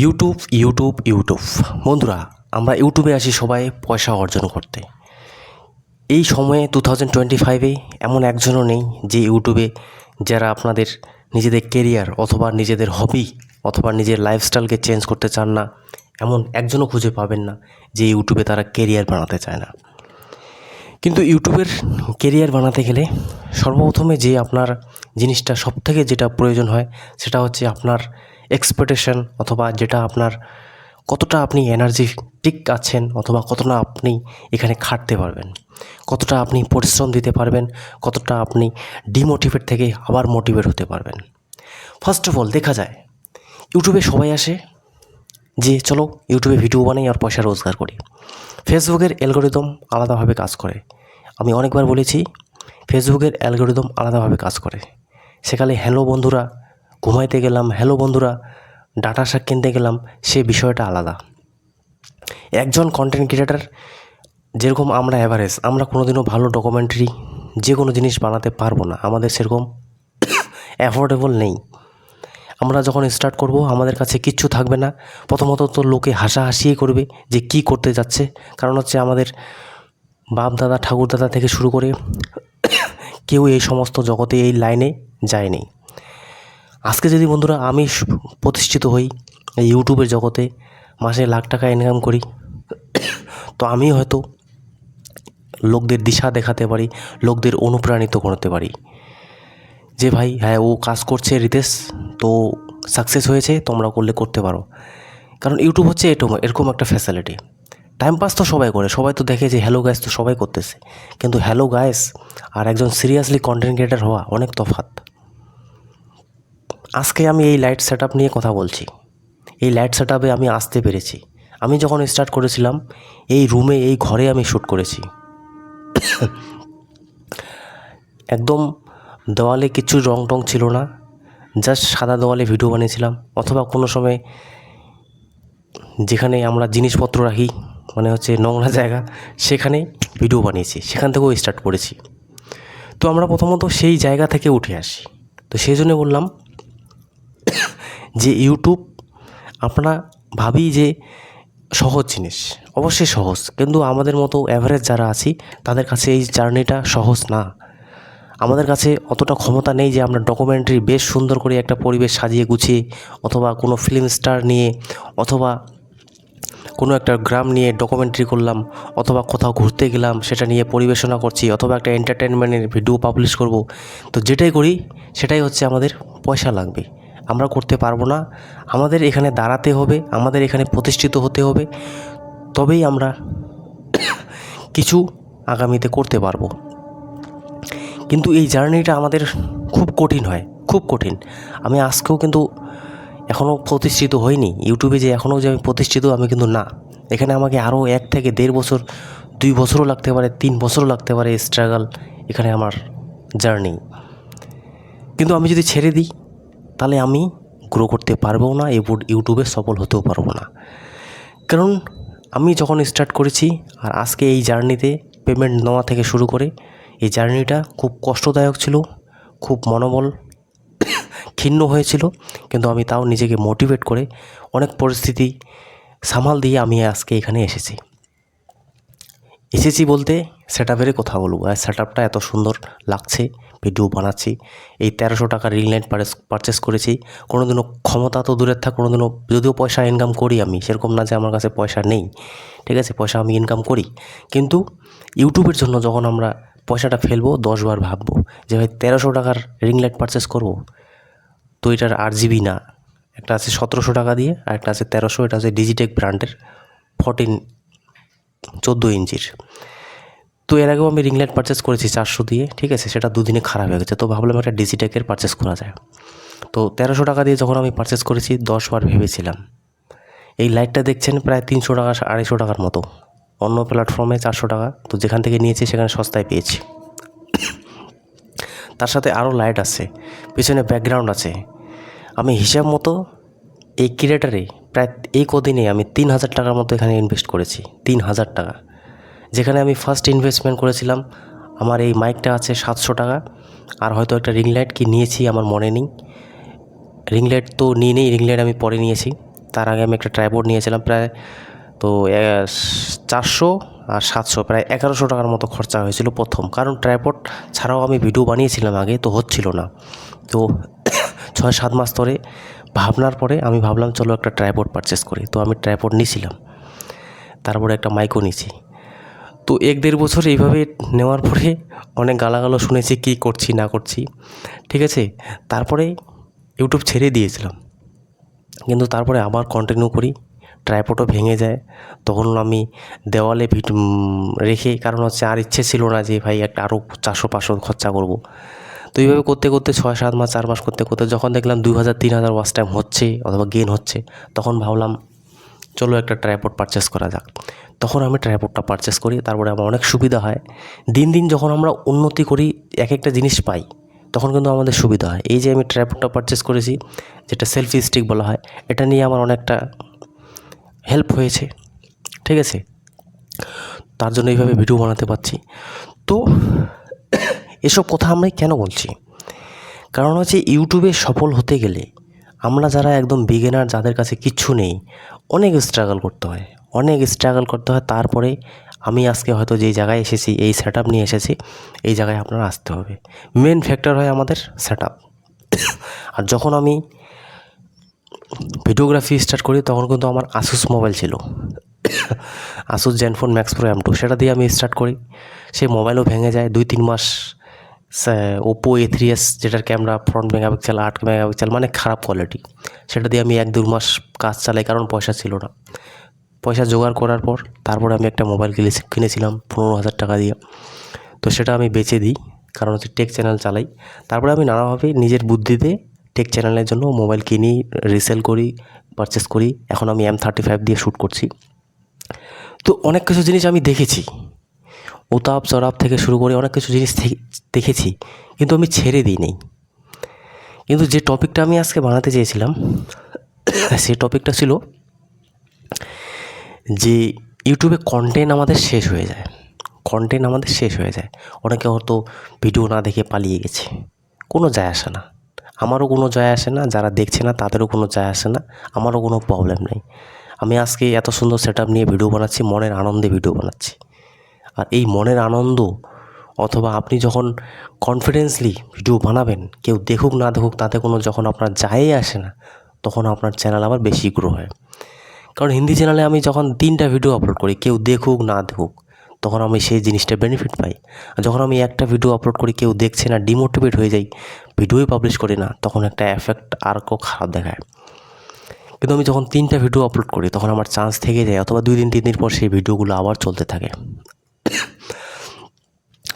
YouTube YouTube YouTube বন্ধুরা, আমরা ইউটিউবে আসি সবাই পয়সা অর্জন করতে। এই সময়ে 2025-এ এমন একজনও নেই যে ইউটিউবে যারা আপনাদের নিজেদের কেরিয়ার অথবা নিজেদের হবি অথবা নিজের লাইফস্টাইলকে চেঞ্জ করতে চান না, এমন একজনও খুঁজে পাবেন না যে ইউটিউবে তারা কেরিয়ার বানাতে চায় না। কিন্তু ইউটিউবের কেরিয়ার বানাতে গেলে সর্বপ্রথমে যে আপনার জিনিসটা সবথেকে যেটা প্রয়োজন হয় সেটা হচ্ছে আপনার এক্সপেকটেশন, অথবা যেটা আপনার কতটা আপনি এনার্জেটিক আছেন অথবা কতটা আপনি এখানে খাটতে পারবেন, কতটা আপনি পরিশ্রম দিতে পারবেন, কতটা আপনি ডিমোটিভেট থেকে আবার মোটিভেট হতে পারবেন। ফার্স্ট অফ অল দেখা যায় ইউটিউবে সবাই আসে যে চলো ইউটিউবে ভিডিও বানাই আর পয়সা রোজগার করি। ফেসবুকের অ্যালগরিদম আলাদাভাবে কাজ করে। আমি অনেকবার বলেছি ফেসবুকের অ্যালগরিদম আলাদাভাবে কাজ করে। সেখানে হ্যালো বন্ধুরা ঘুমাইতে গেলাম, হ্যালো বন্ধুরা ডাটা শাক কিনতে গেলাম, সে বিষয়টা আলাদা। একজন কন্টেন্ট ক্রিয়েটার যেরকম আমরা অ্যাভারেজ, আমরা কোনোদিনও ভালো ডকুমেন্টারি যে কোনো জিনিস বানাতে পারবো না, আমাদের সেরকম অ্যাফোর্ডেবল নেই। আমরা যখন স্টার্ট করব আমাদের কাছে কিচ্ছু থাকবে না। প্রথমত তো লোকে হাসাহাসিই করবে যে কি করতে যাচ্ছে, কারণ হচ্ছে আমাদের বাপ দাদা ঠাকুর দাদা থেকে শুরু করে কেউ এই সমস্ত জগতে এই লাইনে যায়নি। আজকে যদি বন্ধুরা আমি প্রতিষ্ঠিত হই এই ইউটিউবের জগতে, মাসে লাখ টাকা ইনকাম করি, তো আমি হয়তো লোকদের দিশা দেখাতে পারি, লোকদের অনুপ্রাণিত করতে পারি যে ভাই হ্যাঁ ও কাজ করছে রিতেশ, তো সাকসেস হয়েছে, তোমরা করলে করতে পারো। কারণ ইউটিউব হচ্ছে এরকম একটা ফ্যাসিলিটি। টাইম পাস তো সবাই করে, সবাই তো দেখে যে হ্যালো গাইস তো সবাই করতেছে, কিন্তু হ্যালো গাইস আর একজন সিরিয়াসলি কন্টেন্ট ক্রিয়েটার হওয়া অনেক তফাৎ। আজকে আমি এই লাইট সেট নিয়ে কথা বলছি। এই লাইট সেট আমি আসতে পেরেছি। আমি যখন স্টার্ট করেছিলাম এই রুমে, এই ঘরে আমি শ্যুট করেছি। একদম দেওয়ালে কিছু রং টং ছিল না, জাস্ট সাদা দেওয়ালে ভিডিও বানিয়েছিলাম। অথবা কোনো সময় যেখানে আমরা জিনিসপত্র রাখি, মানে হচ্ছে নোংরা জায়গা, সেখানে ভিডিও বানিয়েছি, সেখান থেকেও স্টার্ট করেছি। তো আমরা প্রথমত সেই জায়গা থেকে উঠে আসি। তো সেই জন্য বললাম যে ইউটিউব আমরা ভাবি যে সহজ জিনিস, অবশ্যই সহজ, কিন্তু আমাদের মতো অ্যাভারেজ যারা আছি তাদের কাছে এই জার্নিটা সহজ না। আমাদের কাছে অতটা ক্ষমতা নেই যে আমরা ডকুমেন্টারি বেশ সুন্দর করে একটা পরিবেশ সাজিয়ে গুছিয়ে, অথবা কোনো ফিল্ম স্টার নিয়ে, অথবা কোনো একটা গ্রাম নিয়ে ডকুমেন্টারি করলাম, অথবা কোথাও ঘুরতে গেলাম সেটা নিয়ে পরিবেশনা করছি, অথবা একটা এন্টারটেনমেন্টের ভিডিও পাবলিশ করব। তো যেটাই করি সেটাই হচ্ছে আমাদের পয়সা লাগবে, আমরা করতে পারবো না। আমাদের এখানে দাঁড়াতে হবে, আমাদের এখানে প্রতিষ্ঠিত হতে হবে, তবেই আমরা কিছু আগামীতে করতে পারবো। কিন্তু এই জার্নিটা আমাদের খুব কঠিন হয়, খুব কঠিন। আমি আজকেও কিন্তু এখনও প্রতিষ্ঠিত হইনি ইউটিউবে, যে এখনও যে আমি প্রতিষ্ঠিত আমি কিন্তু না। এখানে আমাকে আরও 1 থেকে 1.5 বছর, 2 বছরও লাগতে পারে, 3 বছরও লাগতে পারে স্ট্রাগল এখানে আমার জার্নি। কিন্তু আমি যদি ছেড়ে দিই তাহলে আমি গ্রো করতে পারবো না, ইউটিউবে সফল হতেও পারবো না। কারণ আমি যখন স্টার্ট করেছি আর আজকে এই জার্নিতে পেমেন্ট নেওয়া থেকে শুরু করে এই জার্নিটা খুব কষ্টদায়ক ছিল, খুব মনোবল ক্ষীণ হয়েছিল, কিন্তু আমি তাও নিজেকে মোটিভেট করে অনেক পরিস্থিতি সামাল দিয়ে আমি আজকে এখানে এসেছি বলতে সেট আপের কথা বলবো। আর সেট আপটা এত সুন্দর লাগছে, ভিডিও বানাচ্ছি। এই 1300 টাকার রিং লাইট পারচেস করেছি। কোনোদিনও ক্ষমতা তো দূরের থাক, কোনোদিনও যদিও পয়সা ইনকাম করি আমি, সেরকম না যে আমার কাছে পয়সা নেই, ঠিক আছে, পয়সা আমি ইনকাম করি। কিন্তু ইউটিউবের জন্য যখন আমরা পয়সাটা ফেলবো 10 বার ভাববো যে ভাই 1300 টাকার রিং লাইট পারচেস করবো, তো এটার 8 GB না, একটা আছে 1700 টাকা দিয়ে, আর একটা আছে 1300, এটা আছে ডিজিটেক ব্র্যান্ডের 14 ইঞ্চির। তো এর আগেও আমি রিং লাইট পারচেস করেছি 400 দিয়ে, ঠিক আছে, সেটা 2 দিনে খারাপ হয়ে গেছে। তো ভাবলাম একটা ডিজিটেকের পারচেস করা যায়। তো 1300 টাকা দিয়ে যখন আমি পারচেস করেছি 10 বার ভেবেছিলাম। এই লাইটটা দেখছেন প্রায় 300 টাকা 250 টাকার মতো, অন্য প্ল্যাটফর্মে 400 টাকা, তো যেখান থেকে নিয়েছি সেখানে সস্তায় পেয়েছি। তার সাথে আরও লাইট আছে, পিছনে ব্যাকগ্রাউন্ড আছে। আমি হিসাব মতো এই ক্রিয়েটারে প্রায় এই কদিনে আমি 3000 টাকার মতো এখানে ইনভেস্ট করেছি। 3000 টাকা, যেখানে আমি ফার্স্ট ইনভেস্টমেন্ট করেছিলাম আমার এই মাইকটা আছে 700 টাকা, আর হয়তো একটা রিং লাইট কি নিয়েছি আমার মনে নেই। রিং লাইট তো নিয়ে নেই, রিং লাইট আমি পরে নিয়েছি। তার আগে আমি একটা ট্রাইপড নিয়েছিলাম প্রায়, তো 400 আর 700 প্রায় 1100 টাকার মতো খরচা হয়েছিল প্রথম, কারণ ট্রাইপড ছাড়াও আমি ভিডিও বানিয়েছিলাম আগে, তো হচ্ছিল না। তো 6-7 মাস ধরে ভাবনার পরে আমি ভাবলাম চলো একটা ট্রাইপড পারচেস করি। তো আমি ট্রাইপড নিয়েছিলাম, তারপরে একটা মাইকও নিয়েছি। তো 1-1.5 বছর এইভাবে নেওয়ার পরে অনেক গালাগালও শুনেছি কী করছি না করছি, ঠিক আছে। তারপরে ইউটিউব ছেড়ে দিয়েছিলাম, কিন্তু তারপরে আবার কন্টিনিউ করি। ট্রাইপডও ভেঙে যায়, তখন আমি দেওয়ালে রেখে, কারণ হচ্ছে আর ইচ্ছে ছিল না যে ভাই একটা আরও 400-500 খরচা করব। তো এইভাবে করতে করতে 6-7 মাস 4 মাস করতে করতে যখন দেখলাম 2000-3000 ওয়াচ টাইম হচ্ছে অথবা গেইন হচ্ছে, তখন ভাবলাম চলো একটা ট্রাইপড পারচেস করা যাক। তখন আমি ট্রাইপডটা পারচেস করি। তারপরে আমার অনেক সুবিধা হয়। দিন দিন যখন আমরা উন্নতি করি, এক একটা জিনিস পাই, তখন কিন্তু আমাদের সুবিধা হয়। এই যে আমি ট্রাইপডটা পারচেস করেছি, যেটা সেলফি স্টিক বলা হয়, এটা নিয়ে আমার অনেকটা হেল্প হয়েছে, ঠিক আছে। তার জন্য এইভাবে ভিডিও বানাতে পারছি। তো এসব কথা আমরা কেন বলছি? কারণ হচ্ছে ইউটিউবে সফল হতে গেলে আমরা যারা একদম বিগিনার, যাদের কাছে কিচ্ছু নেই, অনেক স্ট্রাগল করতে হয়, তারপরে আমি আজকে হয়তো যেই জায়গায় এসেছি, এই সেট আপ নিয়ে এসেছি, এই জায়গায় আপনারা আসতে হবে। মেন ফ্যাক্টর হয় আমাদের সেট আপ। আর যখন আমি ভিডিওগ্রাফি স্টার্ট করি, তখন কিন্তু আমার আসুস মোবাইল ছিল, Asus ZenFone max pro M2, সেটা দিয়ে আমি স্টার্ট করি। সেই মোবাইলও ভেঙে যায় 2-3 মাস। ওপো A3s, যেটার ক্যামেরা ফ্রন্ট মেগাপিক্সেল 8 মেগাপিক্সেল, মানে খারাপ কোয়ালিটি, সেটা দিয়ে আমি 1-2 মাস কাজ চালাই, কারণ পয়সা ছিল না। পয়সা জোগাড় করার পর তারপরে আমি একটা মোবাইল কিনেছিলাম 15,000 টাকা দিয়ে। তো সেটা আমি বেচে দিই, কারণ হচ্ছে টেক চ্যানেল চালাই। তারপরে আমি নানাভাবে নিজের বুদ্ধিতে টেক চ্যানেলের জন্য মোবাইল কিনি, রিসেল করি, পারচেস করি। এখন আমি M35 দিয়ে শ্যুট করছি। তো অনেক কিছু জিনিস আমি দেখেছি, উতাপ চড়াপ থেকে শুরু করে অনেক কিছু জিনিস দেখেছি, কিন্তু আমি ছেড়ে দিই নাই। কিন্তু যে টপিকটা আমি আজকে বানাতে চেয়েছিলাম, সেই টপিকটা ছিল যে ইউটিউবে কন্টেন্ট আমাদের শেষ হয়ে যায়। অনেকে হয়তো ভিডিও না দেখে পালিয়ে গেছে, কোনো যায় আসে না, আমারও কোনো যায় আসে না, যারা দেখছে না তাদেরও কোনো যায় আসে না, আমারও কোনো প্রবলেম নেই। আমি আজকে এত সুন্দর সেট আপ নিয়ে ভিডিও বানাচ্ছি, মনের আনন্দে ভিডিও বানাচ্ছি। আর এই মনের আনন্দ, অথবা আপনি যখন কনফিডেন্সলি ভিডিও বানাবেন, কেউ দেখুক না দেখুক তাতে কোনো যখন আপনার যায় আসে না, তখন আপনার চ্যানেল আবার বেশি গ্রো হয়। কারণ হিন্দি চ্যানেলে আমি যখন 3টা ভিডিও আপলোড করি, কেউ দেখুক না দেখুক, তখন আমি সেই জিনিসটা বেনিফিট পাই। আর যখন আমি একটা ভিডিও আপলোড করি, কেউ দেখছে না, ডিমোটিভেট হয়ে যাই, ভিডিওই পাবলিশ করি না, তখন একটা এফেক্ট আর কেউ খারাপ দেখায়। কিন্তু আমি যখন 3টা ভিডিও আপলোড করি, তখন আমার চান্স থেকে যায়, অথবা 2 দিন 3 দিন পর সেই ভিডিওগুলো আবার চলতে থাকে।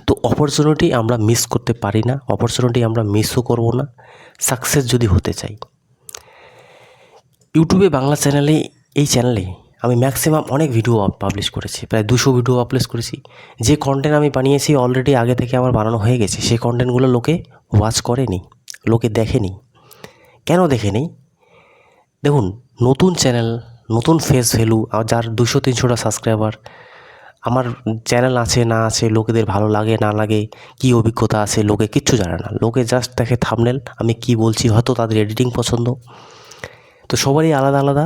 তো অপরচুনিটি আমরা মিস করতে পারি না, অপরচুনিটি আমরা মিসও করব না, সাকসেস যদি হতে চাই। ইউটিউবে বাংলা চ্যানেলে, এই চ্যানেলে আমি ম্যাক্সিমাম অনেক ভিডিও পাবলিশ করেছি, প্রায় 200 ভিডিও আপলোড করেছি। যে কন্টেন্ট আমি বানিয়েছি অলরেডি আগে থেকে আমার বানানো হয়ে গেছে, সেই কন্টেন্টগুলো লোকে ওয়াচ করেনি, লোকে দেখেনি। কেন দেখেনি? দেখুন, নতুন চ্যানেল, নতুন ফেস ভ্যালু, আর যার 200-300টা সাবস্ক্রাইবার, আমার চ্যানেল আছে না আছে, লোকেদের ভালো লাগে না লাগে, কী অভিজ্ঞতা আছে, লোকে কিচ্ছু জানে না। লোকে জাস্ট দেখে থাম্বনেল, আমি কি বলছি, হয়তো তাদের এডিটিং পছন্দ। তো সবারই আলাদা আলাদা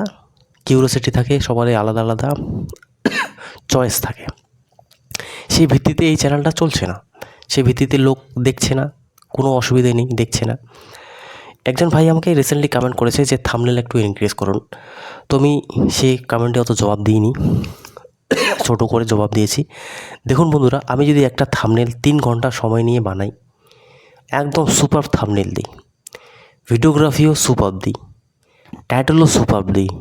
কিউরিওসিটি থাকে, সবারই আলাদা আলাদা চয়েস থাকে। সেই ভিত্তিতে এই চ্যানেলটা চলছে না, সেই ভিত্তিতে লোক দেখছে না, কোনো অসুবিধে নেই, দেখছে না। একজন ভাই আমাকে রিসেন্টলি কমেন্ট করেছে যে থাম্বনেল একটু ইনক্রিজ করুন। তো আমি সেই কমেন্টে অত জবাব দিইনি, ছোটো করে জবাব দিয়েছি। দেখুন বন্ধুরা, আমি যদি একটা থাম্বনেল 3 ঘন্টা সময় নিয়ে বানাই, একদম সুপার থাম্বনেল দিই, ভিডিওগ্রাফিও সুপার দিই, টাইটেলও সুপার দিই,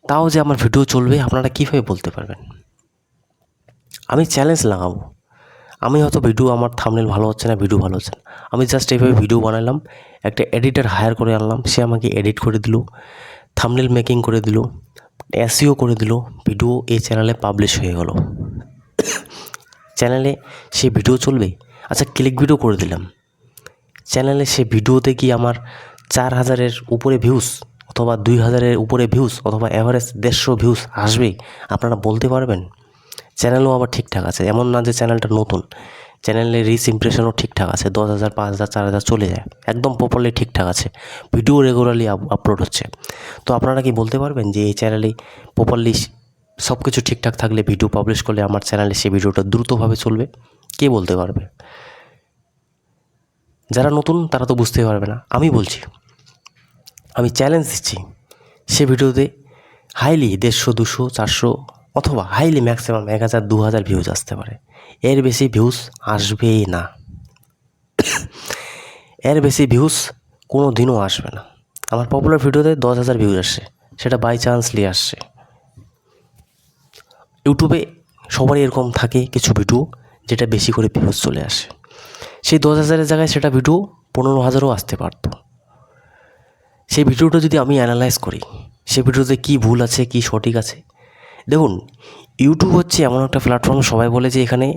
তাও যে আমার ভিডিও চলবে, আপনারা কীভাবে বলতে পারবেন? আমি চ্যালেঞ্জ লাগাবো। আমি হয়তো ভিডিও, আমার থাম্বনেল ভালো হচ্ছে না, ভিডিও ভালো হচ্ছে না, আমি জাস্ট এইভাবে ভিডিও বানালাম, একটা এডিটর হায়ার করে আনলাম, সে আমাকে এডিট করে দিল, থাম্বনেল মেকিং করে দিল, SEO করে দিল, ভিডিও এই চ্যানেলে পাবলিশ হয়ে গেল। চ্যানেলে সে ভিডিও চলবে। আচ্ছা, ক্লিক ভিডিও করে দিলাম, চ্যানেলে সে ভিডিওতে কি আমার 4,000-এর উপরে ভিউজ, অথবা 2,000-এর উপরে ভিউজ, অথবা অ্যাভারেজ 150 ভিউজ আসবে? আপনারা বলতে পারবেন? চ্যানেলও আবার ঠিকঠাক আছে, এমন না যে চ্যানেলটা নতুন, চ্যানেলের রিচ ইমপ্রেশনও ঠিকঠাক আছে, 10,000 5,000 4,000 চলে যায়, একদম প্রপারলি ঠিকঠাক আছে, ভিডিও রেগুলারলি আপলোড হচ্ছে। তো আপনারা কি বলতে পারবেন যে এই চ্যানেলে প্রপারলি সব কিছু ঠিকঠাক থাকলে ভিডিও পাবলিশ করলে আমার চ্যানেলে সেই ভিডিওটা দ্রুতভাবে চলবে? কে বলতে পারবে? যারা নতুন তারা তো বুঝতেই পারবে না। আমি বলছি, আমি চ্যালেঞ্জ দিচ্ছি, সে ভিডিওতে হাইলি 150 200 400 অথবা হাইলি ম্যাক্সিমাম 1000 2000 ভিউজ আসতে পারে, এর বেশি ভিউজ আসবেই না, এর বেশি ভিউজ কোনো দিনও আসবে না। আমার পপুলার ভিডিওতে 10,000 ভিউজ আসছে, সেটা বাই চান্সলি আসছে। ইউটিউবে সবারই এরকম থাকে কিছু ভিডিও যেটা বেশি করে ভিউজ চলে আসে, সেই 10,000-এর জায়গায় সেটা ভিডিও 15,000-ও আসতে পারত। সেই ভিডিওটা যদি আমি অ্যানালাইজ করি, সেই ভিডিওতে কী ভুল আছে কী সঠিক আছে। দেখুন, ইউটিউব হচ্ছে এমন একটা প্ল্যাটফর্ম, সবাই বলে যে এখানে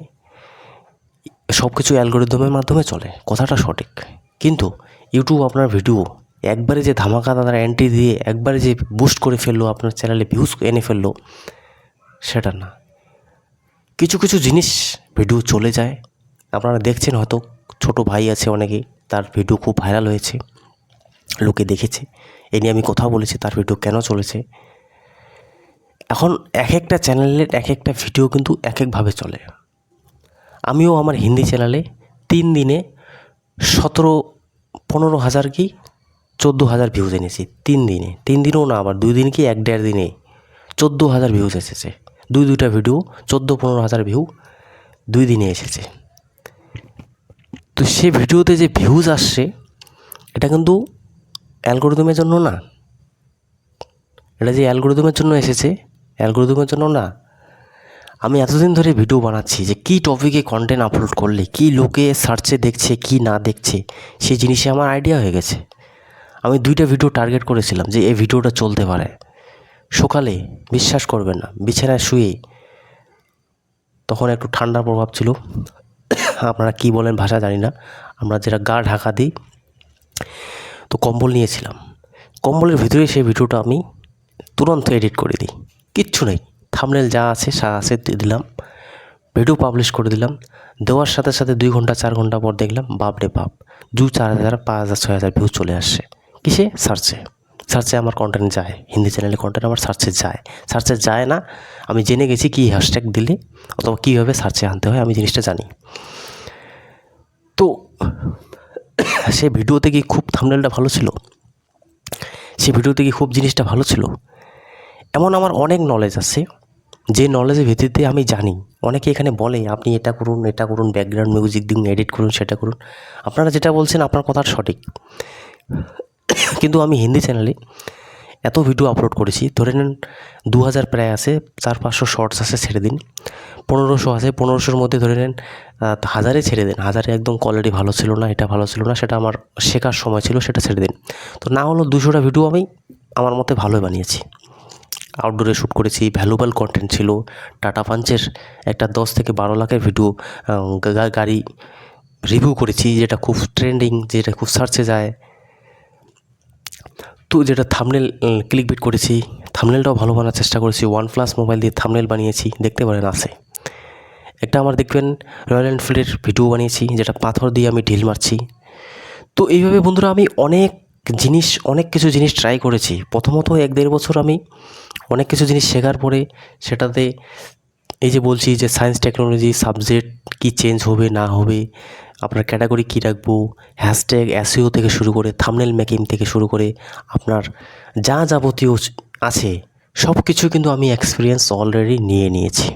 সব কিছু অ্যালগরিদমের মাধ্যমে চলে, কথাটা সঠিক, কিন্তু ইউটিউব আপনার ভিডিও একবারে যে ধামাকা দাদার এন্ট্রি দিয়ে একবারে যে বুস্ট করে ফেললো, আপনার চ্যানেলে ভিউজ এনে ফেললো, সেটা না। কিছু কিছু জিনিস ভিডিও চলে যায়, আপনারা দেখছেন হয়তো, ছোট ভাই আছে অনেকে, তার ভিডিও খুব ভাইরাল হয়েছে, লোকে দেখেছে, এ নিয়ে আমি কথা বলেছি তার ভিডিও কেন চলেছে। এখন এক একটা চ্যানেলের এক একটা ভিডিও কিন্তু এক একভাবে চলে। আমিও আমার হিন্দি চ্যানেলে 3 দিনে 15,000 কি 14,000 ভিউজ এনেছি 3 দিনে, 3 দিনেও না, আবার 2 দিন কি 1-1.5 দিনে 14,000 ভিউজ এসেছে। দুইটা ভিডিও 14-15,000 ভিউ 2 দিনে এসেছে। তো সে ভিডিওতে যে ভিউজ আসছে, এটা কিন্তু অ্যালগরিদমের জন্য না, এটা যে অ্যালগরিদমের জন্য এসেছে, অ্যালগরিদমের জন্য না। আমি এতদিন ধরে ভিডিও বানাচ্ছি যে কী টপিকে কন্টেন্ট আপলোড করলে কী লোকে সার্চে দেখছে কী না দেখছে, সেই জিনিসে আমার আইডিয়া হয়ে গেছে। আমি 2টা ভিডিও টার্গেট করেছিলাম যে এই ভিডিওটা চলতে পারে। সকালে বিশ্বাস করবেন না, বিছানায় শুয়ে, তখন একটু ঠান্ডার প্রভাব ছিল, আপনারা কী বলেন ভাষা জানি না, আমরা যেটা গা ঢাকা দিই, তো কম্বল নিয়েছিলাম, কম্বলের ভিতরে সেই ভিডিওটা আমি তুরন্ত এডিট করে দিই, কিচ্ছু নেই, থাম্বনেল যা আছে দিলাম, ভিডিও পাবলিশ করে দিলাম। দেওয়ার সাথে সাথে 2 ঘন্টা 4 ঘন্টা পর দেখলাম, বাপ রে বাপ, 4,000 5,000 6,000 ভিউজ চলে আসছে। কিসে? সার্চে আমার কন্টেন্ট যায়, হিন্দি চ্যানেলে কন্টেন্ট আমার সার্চে যায় না, আমি জেনে গেছি কী হ্যাশট্যাগ দিলে অথবা কীভাবে সার্চে আনতে হয়, আমি জিনিসটা জানি। তো সে ভিডিওতে কি খুব থাম্বনেলটা ভালো ছিল, সে ভিডিওতে কি খুব জিনিসটা ভালো ছিল, এমন আমার অনেক নলেজ আছে, যে নলেজের ভিত্তিতে আমি জানি। অনেকে এখানে বলে আপনি এটা করুন, ব্যাকগ্রাউন্ড মিউজিক দিন, এডিট করুন, সেটা করুন। আপনারা যেটা বলছেন আপনার কথা সঠিক, কিন্তু আমি হিন্দি চ্যানেলে এত ভিডিও আপলোড করেছি, ধরে নেন 2,000 প্রায় আছে, 400-500 শর্টস আছে, ছেড়ে দিন, 1,500 আছে, 1,500-র মধ্যে ধরে নেন 1000-এ ছেড়ে দিন, 1000-এ একদম কোয়ালিটি ভালো ছিল না, এটা ভালো ছিল না, সেটা আমার শেখার সময় ছিল, সেটা ছেড়ে দিন। তো না হলো 200টা ভিডিও আমি আমার মতে ভালোই বানিয়েছি, আউটডোরে শ্যুট করেছি, ভ্যালুয়েবল কন্টেন্ট ছিল। টাটা পাঞ্চের একটা 10 থেকে 12 লাখের ভিডিও গাড়ি রিভিউ করেছি, যেটা খুব ট্রেন্ডিং, যেটা খুব সার্চে যায়। তো যেটা থাম্বনেল ক্লিকবিট করেছি, থাম্বনেলটাও ভালো বানার চেষ্টা করেছি, OnePlus মোবাইল দিয়ে থাম্বনেল বানিয়েছি, দেখতে পারেন আছে। একটা আমার দেখবেন রয়্যাল এনফিল্ডের ভিডিও বানিয়েছি, যেটা পাথর দিয়ে আমি ঢিল মারছি। তো এইভাবে বন্ধুরা আমি অনেক কিছু জিনিস ট্রাই করেছি। প্রথমত 1-1.5 বছর আমি অনেক কিছু জিনিস শেখার পরে সেটাতে এই যে বলছি যে সায়েন্স টেকনোলজি সাবজেক্ট কী চেঞ্জ হবে না হবে, আপনার ক্যাটাগরি কী রাখবো, হ্যাশট্যাগ SEO থেকে শুরু করে থাম্বনেল মেকিং থেকে শুরু করে আপনার যা যাবতীয় আছে সব কিছু কিন্তু আমি এক্সপিরিয়েন্স অলরেডি নিয়ে নিয়েছি।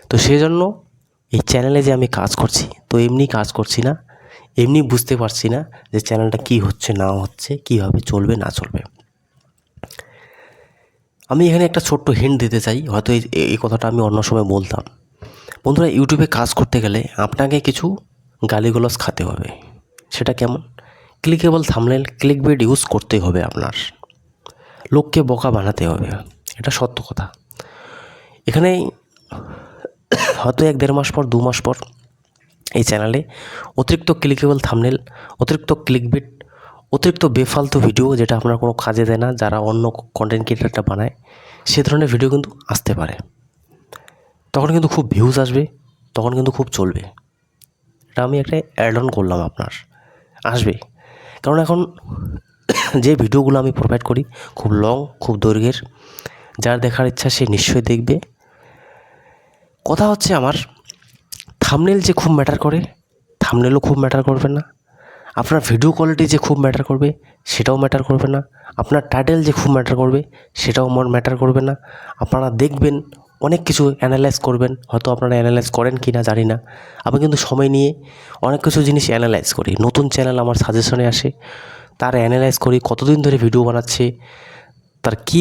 তো সেজন্য এই চ্যানেলে যে আমি কাজ করছি, তো এমনি কাজ করছি না, এমনি বুঝতে পারছি না যে চ্যানেলটা কী হচ্ছে না হচ্ছে, কীভাবে চলবে না চলবে। আমি এখানে একটা ছোট্ট হিন্ট দিতে চাই, হয়তো এই কথাটা আমি অন্য সময় বলতাম। বন্ধুরা, ইউটিউবে কাজ করতে গেলে আপনাকে কিছু গালিগালাজ খেতে হবে। সেটা কেমন? ক্লিকেবল থাম্বনেল, ক্লিকবেট ইউজ করতে হবে আপনার, লোককে বোকা বানাতে হবে, এটা সত্য কথা। এখানে হয়তো 1-1.5 মাস পর 2 মাস পর এই চ্যানেলে অতিরিক্ত ক্লিকেবল থাম্বনেল, অতিরিক্ত ক্লিকবেট, অতিরিক্ত বেফালতু ভিডিও যেটা আপনার কোনো কাজে দেয় না, যারা অন্য কন্টেন্ট ক্রিয়েটারটা বানায় সে ধরনের ভিডিও কিন্তু আসতে পারে। তখন কিন্তু খুব ভিউজ আসবে, তখন কিন্তু খুব চলবে। আমি একটা অ্যাড অন করলাম, আপনার আসবে। কারণ এখন যে ভিডিওগুলো আমি প্রোভাইড করি খুব লং, খুব দৈর্ঘ্যের, যার দেখার ইচ্ছা সে নিশ্চয়ই দেখবে। কথা হচ্ছে আমার থাম্বনেল যে খুব ম্যাটার করে, থাম্বনেলও খুব ম্যাটার করবে না। আপনার ভিডিও কোয়ালিটি যে খুব ম্যাটার করবে সেটাও ম্যাটার করবে না। আপনার টাইটেল যে খুব ম্যাটার করবে সেটাও ম্যাটার করবে না। আপনারা দেখবেন অনেক কিছু অ্যানালাইজ করবেন, হয়তো আপনারা অ্যানালাইজ করেন কি না জানি না। আমি কিন্তু সময় নিয়ে অনেক কিছু জিনিস অ্যানালাইজ করি। নতুন চ্যানেল আমার সাজেশনে আসে, তার অ্যানালাইজ করি, কতদিন ধরে ভিডিও বানাচ্ছে, তার কী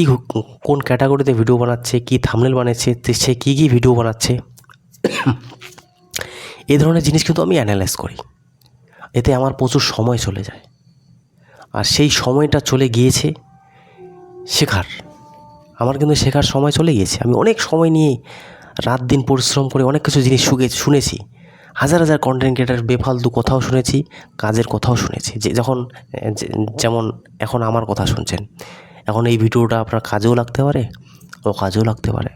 কোন ক্যাটাগরিতে ভিডিও বানাচ্ছে, কী থাম্বনেল বানাচ্ছে, সে কী কী ভিডিও বানাচ্ছে, এই ধরনের জিনিস কিন্তু আমি অ্যানালাইজ করি। এতে আমার প্রচুর সময় চলে যায়, আর সেই সময়টা চলে গিয়েছে শেখার। আমার কিন্তু শেখার সময় চলে গিয়েছে। আমি অনেক সময় নিয়ে রাত দিন পরিশ্রম করে অনেক কিছু জিনিস শুনেছি। হাজার হাজার কন্টেন্ট ক্রিয়েটার বেফালতু কথাও শুনেছি, কাজের কথাও শুনেছি। যেমন এখন আমার কথা শুনছেন, এখন এই ভিডিওটা আপনার কাজেও লাগতে পারে, ও কাজেও লাগতে পারে।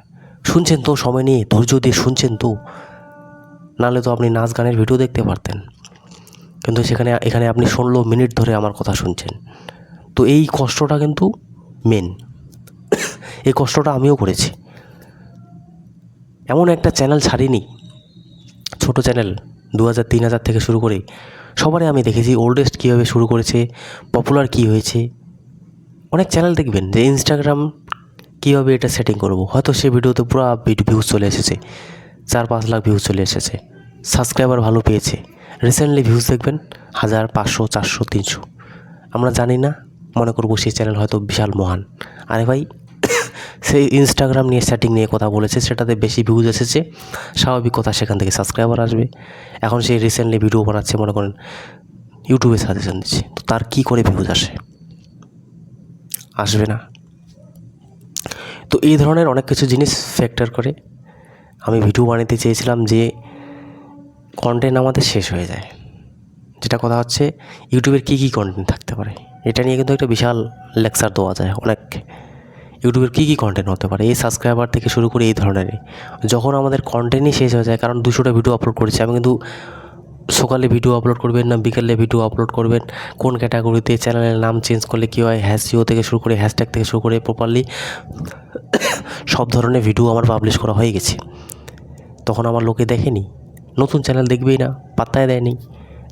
শুনছেন তো সময় নিয়ে, ধৈর্য দিয়ে শুনছেন তো, নাহলে তো আপনি নাচ গানের ভিডিও দেখতে পারতেন। কিন্তু এখানে আপনি 16 মিনিট ধরে আমার কথা শুনছেন। তো এই কষ্টটা কিন্তু মেন, এই কষ্টটা আমিও করেছি। এমন একটা চ্যানেল ছাড়িনি, ছোট চ্যানেল 2000-3000 থেকে শুরু করে সবারই আমি দেখেছি ওল্ডেস্ট কীভাবে শুরু করেছে, পপুলার কী হয়েছে। অনেক চ্যানেল দেখবেন যে ইনস্টাগ্রাম কীভাবে এটা সেটিং করব, হয়তো সে ভিডিওতে পুরো ভিউজ চলে এসেছে, 4-5 লাখ ভিউজ চলে এসেছে, সাবস্ক্রাইবার ভালো পেয়েছে। রিসেন্টলি ভিউজ দেখবেন 1000, 500, 400, 300। আমরা জানি না, মনে করবো সেই চ্যানেল হয়তো বিশাল মহান। আরে ভাই, সেই ইনস্টাগ্রাম নিয়ে সেটিং নিয়ে কথা বলেছে, সেটাতে বেশি ভিউজ এসেছে, স্বাভাবিক কথা সেখান থেকে সাবস্ক্রাইবার আসবে। এখন সেই রিসেন্টলি ভিডিও বানাচ্ছে, মনে করেন ইউটিউবে সাজেশন দিচ্ছে, তো তার কী করে ভিউজ আসবে না? তো এই ধরনের অনেক কিছু জিনিস ফ্যাক্টর করে আমি ভিডিও বানাতে চেয়েছিলাম যে কন্টেন্ট আমাদের শেষ হয়ে যায়। যেটা কথা হচ্ছে ইউটিউবের কী কী কন্টেন্ট থাকতে পারে, এটা নিয়ে কিন্তু একটা বিশাল লেকচার দেওয়া যায় অনেক। ইউটিউবের কী কী কন্টেন্ট হতে পারে, এই সাবস্ক্রাইবার থেকে শুরু করে এই ধরনেরই। যখন আমাদের কন্টেন্টই শেষ হয়ে যায়, কারণ 200টা ভিডিও আপলোড করেছি আমি, কিন্তু সকালে ভিডিও আপলোড করবেন না বিকেলে ভিডিও আপলোড করবেন, কোন ক্যাটাগরিতে, চ্যানেলের নাম চেঞ্জ করলে কী হয়, হ্যাশিও থেকে শুরু করে হ্যাশট্যাগ থেকে শুরু করে প্রপারলি সব ধরনের ভিডিও আমার পাবলিশ করা হয়ে গেছে। তখন আমার লোকে দেখেনি, নতুন চ্যানেল দেখবেই না, পাত্তায় দেয়নি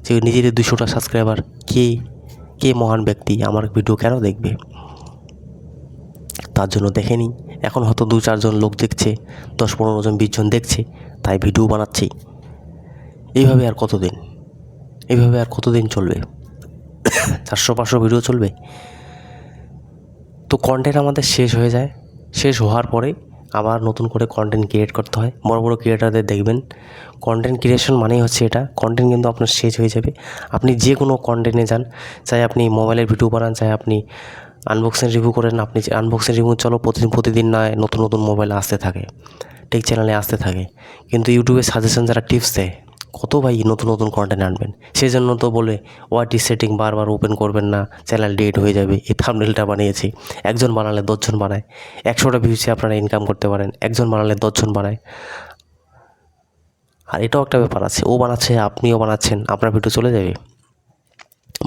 যে নিজেদের 200টা সাবস্ক্রাইবার, কে মহান ব্যক্তি আমার ভিডিও কেন দেখবে, তার জন্য দেখেনি। এখন হয়তো 2-4 জন লোক দেখছে, 10-15 জন 20 জন দেখছে, তাই ভিডিও বানাচ্ছি। এইভাবে আর কতদিন চলবে? 400-500 ভিডিও চলবে? তো কন্টেন্ট আমাদের শেষ হয়ে যায়। শেষ হওয়ার পরে আবার নতুন করে কন্টেন্ট ক্রিয়েট করতে হয়। বড় বড় ক্রিয়েটারদের দেখবেন, কন্টেন্ট ক্রিয়েশন মানেই হচ্ছে এটা, কন্টেন্ট কিন্তু আপনার শেষ হয়ে যাবে। আপনি যে কোনো কন্টেন্টে যান, চাই আপনি মোবাইলের ভিডিও বানান, চাই আপনি আনবক্সিং রিভিউ করেন, আপনি আনবক্সিং রিভিউ চলো প্রতিদিন নয়, নতুন নতুন মোবাইল আসতে থাকে, টেক চ্যানেলে আসতে থাকে। কিন্তু ইউটিউবে সাজেশন যারা টিপস দেয়, কত ভাই নতুন নতুন কন্টেন্ট আনবেন, সেই জন্য তো বলে ওয়াইটি সেটিং বারবার ওপেন করবেন না, চ্যানেল ডেট হয়ে যাবে। এই থাম্বনেলটা বানিয়েছি, একজন বানালে 10 জন বানায়, 100টা ভিউসে আপনারা ইনকাম করতে পারেন, একজন বানালে 10 জন বানায়। আর এটাও একটা ব্যাপার আছে, ও বানাচ্ছে আপনিও বানাচ্ছেন, আপনার ভিডিও চলে যাবে,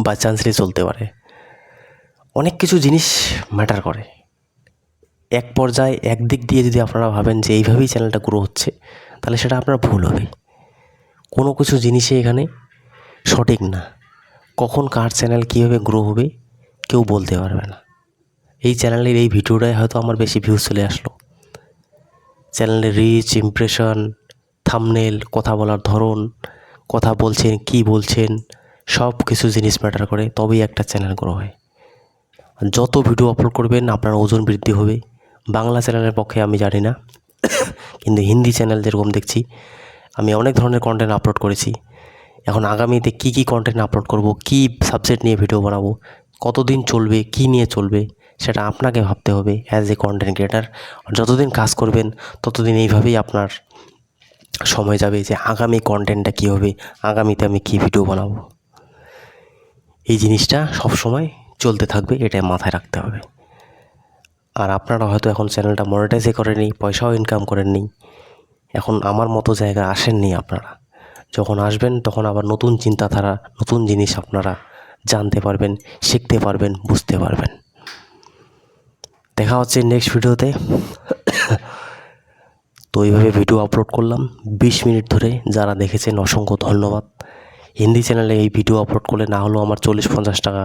বাই চান্সলি চলতে পারে। অনেক কিছু জিনিস ম্যাটার করে। এক পর্যায়ে একদিক দিয়ে যদি আপনারা ভাবেন যে এইভাবেই চ্যানেলটা গ্রো হচ্ছে, তাহলে সেটা আপনার ভুল হবে। কোনো কিছু জিনিসই এখানে সঠিক না। কখন কার চ্যানেল কীভাবে গ্রো হবে কেউ বলতে পারবে না। এই চ্যানেলের এই ভিডিওটায় হয়তো আমার বেশি ভিউজ চলে আসলো, চ্যানেলের রিচ, ইমপ্রেশন, থাম্বনেল, কথা বলার ধরন, কথা বলছেন, কী বলছেন, সব কিছু জিনিস ম্যাটার করে, তবেই একটা চ্যানেল গ্রো হয়। যত ভিডিও আপলোড করবেন আপনার ওজন বৃদ্ধি হবে। বাংলা চ্যানেলের পক্ষে আমি জানি না, কিন্তু হিন্দি চ্যানেল যেরকম দেখছি, আমি অনেক ধরনের কন্টেন্ট আপলোড করেছি। এখন আগামীতে কী কী কন্টেন্ট আপলোড করব, কী সাবজেক্ট নিয়ে ভিডিও বানাবো, কতদিন চলবে, কী নিয়ে চলবে, সেটা আপনাকে ভাবতে হবে অ্যাজ এ কন্টেন্ট ক্রিয়েটার। যতদিন কাজ করবেন ততদিন এইভাবেই আপনার সময় যাবে যে আগামী কন্টেন্টটা কী হবে, আগামীতে আমি কী ভিডিও বানাবো। এই জিনিসটা সবসময় চলতে থাকবে, এটা মাথায় রাখতে হবে। আর আপনারা হয়তো এখন চ্যানেলটা মনিটাইজই করেননি, পয়সাও ইনকাম করেননি, এখন আমার মতো জায়গা আসেননি আপনারা, যখন আসবেন তখন আবার নতুন চিন্তাধারা, নতুন জিনিস আপনারা জানতে পারবেন, শিখতে পারবেন, বুঝতে পারবেন। দেখা হচ্ছে নেক্সট ভিডিওতে। তো এইভাবে ভিডিও আপলোড করলাম 20 মিনিট ধরে। যারা দেখেছেন অসংখ্য ধন্যবাদ। হিন্দি চ্যানেলে এই ভিডিও আপলোড করলে না হলেও আমার 40-50 টাকা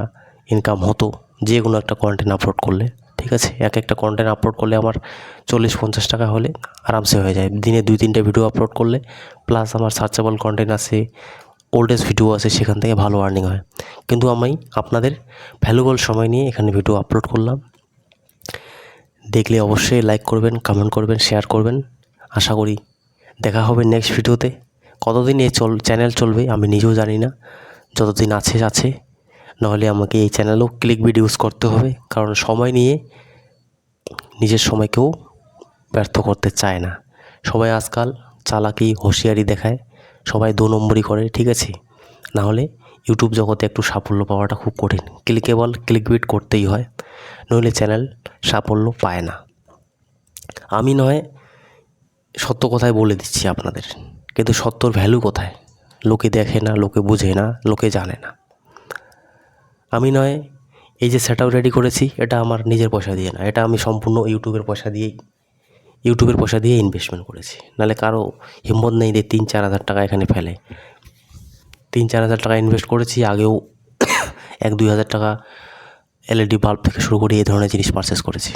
ইনকাম হতো, যে কোনো একটা কন্টেন্ট আপলোড করলে। ঠিক আছে, একটা কন্টেন্ট আপলোড করলে আমার 40-50 টাকা হলে আরামসে হয়ে যায়। দিনে 2-3টে ভিডিও আপলোড করলে, প্লাস আমার সার্চেবল কন্টেন্ট আছে, ওল্ডেজ ভিডিও আছে, সেখান থেকে ভালো আর্নিং হয়। কিন্তু আমি আপনাদের ভ্যালুবল সময় নিয়ে এখানে ভিডিও আপলোড করলাম। দেখলে অবশ্যই লাইক করবেন, কমেন্ট করবেন, শেয়ার করবেন। আশা করি দেখা হবে নেক্সট ভিডিওতে। কতদিন এই চ্যানেল চলবে আমি নিজেও জানি না, যতদিন আছে। নাহলে আমাকে এই চ্যানেলেও ক্লিকবিট ইউজ করতে হবে, কারণ সময় নিয়ে নিজের সময়কেও ব্যর্থ করতে চায় না। সবাই আজকাল চালাকি, হুঁশিয়ারি দেখায়, সবাই 2 নম্বরই করে। ঠিক আছে, নাহলে ইউটিউব জগতে একটু সাফল্য পাওয়াটা খুব কঠিন। ক্লিকবিট করতেই হয়, নইলে চ্যানেল সাফল্য পায় না। আমি নয় সত্য কথাই বলে দিচ্ছি আপনাদের, কিন্তু সত্যর ভ্যালু কোথায়? লোকে দেখে না, লোকে বুঝে না, লোকে জানে না। আমি নয় এই যে সেটআপ রেডি করেছি, এটা আমার নিজের পয়সা দিয়ে না, এটা আমি সম্পূর্ণ ইউটিউবের পয়সা দিয়ে ইনভেস্টমেন্ট করেছি। নাহলে কারো হিম্মত নেই যে 3-4 হাজার টাকা এখানে ফেলে। 3-4 হাজার টাকা ইনভেস্ট করেছি। আগেও 1-2 হাজার টাকা এলইডি বাল্ব থেকে শুরু করে এই ধরনের জিনিস পারচেস করেছি।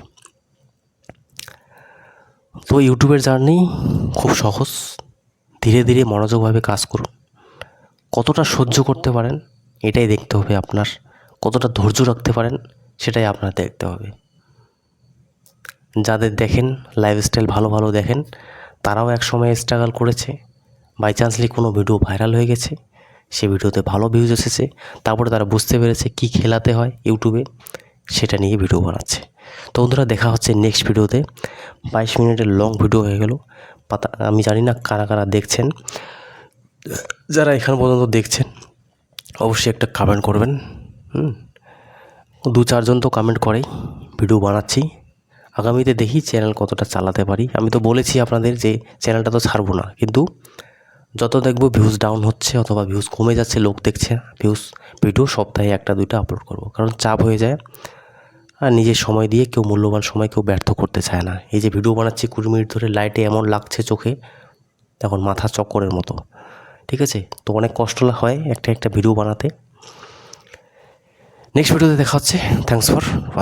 তো ইউটিউবের জার্নি খুব সহজ। ধীরে ধীরে মনোযোগভাবে কাজ করুন। কতটা সহ্য করতে পারেন এটাই দেখতে হবে আপনার, কতটা ধৈর্য রাখতে পারেন সেটাই আপনার দেখতে হবে। যাদের দেখেন লাইফস্টাইল ভালো দেখেন, তারাও একসময় স্ট্রাগল করেছে। বাই চান্সলি কোনো ভিডিও ভাইরাল হয়ে গেছে, সে ভিডিওতে ভালো ভিউজ এসেছে, তারপরে তারা বুঝতে পেরেছে কী খেলাতে হয় ইউটিউবে, সেটা নিয়ে ভিডিও বানাচ্ছে। তো বন্ধুরা, দেখা হচ্ছে নেক্সট ভিডিওতে। 22 মিনিটের লং ভিডিও হয়ে গেল। আমি জানি না কারা কারা দেখছেন। যারা এখান পর্যন্ত দেখছেন অবশ্যই একটা কমেন্ট করবেন। 2-4 জন তো কমেন্ট করেই। ভিডিও বানাচ্ছি, আগামীতে দেখি চ্যানেল কতটা চালাতে পারি। আমি তো বলেছি আপনাদের যে চ্যানেলটা তো ছাড়বো না, কিন্তু যত দেখবো ভিউজ ডাউন হচ্ছে অথবা ভিউজ কমে যাচ্ছে, লোক দেখছে না, ভিডিও সপ্তাহে 1-2টা আপলোড করব, কারণ চাপ হয়ে যায়। আর নিজের সময় দিয়ে মূল্যবান সময় কেউ ব্যর্থ করতে চায় না। এই যে ভিডিও বানাচ্ছি 20 মিনিট ধরে, লাইটে এমন লাগছে চোখে, তখন মাথা চক্করের মতো। ঠিক আছে, তো অনেক কষ্ট হয় একটা ভিডিও বানাতে। নেক্সট ভিডিওতে দেখা হচ্ছে। Thanks for watching.